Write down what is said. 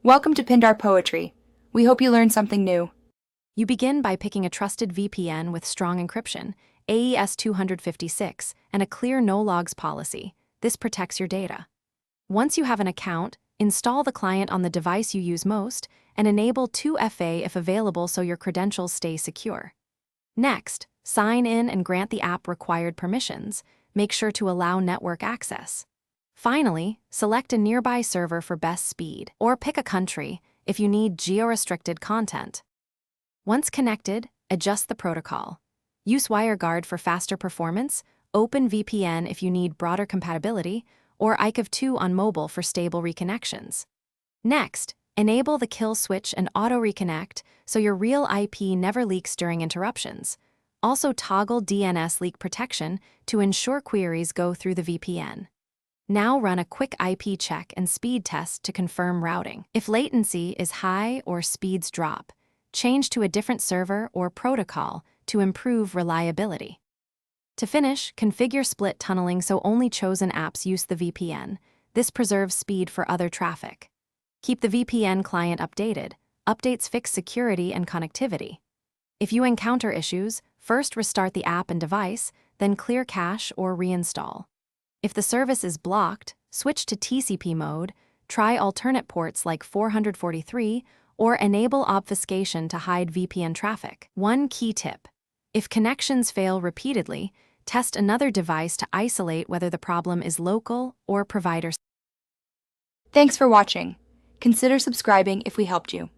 Welcome to Pindar Poetry. We hope you learned something new. You begin by picking a trusted VPN with strong encryption, AES 256, and a clear no-logs policy. This protects your data. Once you have an account, install the client on the device you use most and enable 2FA if available so your credentials stay secure. Next, sign in and grant the app required permissions. Make sure to allow network access. Finally, select a nearby server for best speed, or pick a country if you need geo-restricted content. Once connected, adjust the protocol. Use WireGuard for faster performance, OpenVPN if you need broader compatibility, or IKEV2 on mobile for stable reconnections. Next, enable the kill switch and auto-reconnect so your real IP never leaks during interruptions. Also toggle DNS leak protection to ensure queries go through the VPN. Now run a quick IP check and speed test to confirm routing. If latency is high or speeds drop, change to a different server or protocol to improve reliability. To finish, configure split tunneling so only chosen apps use the VPN. This preserves speed for other traffic. Keep the VPN client updated. Updates fix security and connectivity. If you encounter issues, first restart the app and device, then clear cache or reinstall. If the service is blocked, switch to TCP mode, try alternate ports like 443, or enable obfuscation to hide VPN traffic. One key tip: if connections fail repeatedly, test another device to isolate whether the problem is local or provider. Thanks for watching. Consider subscribing if we helped you.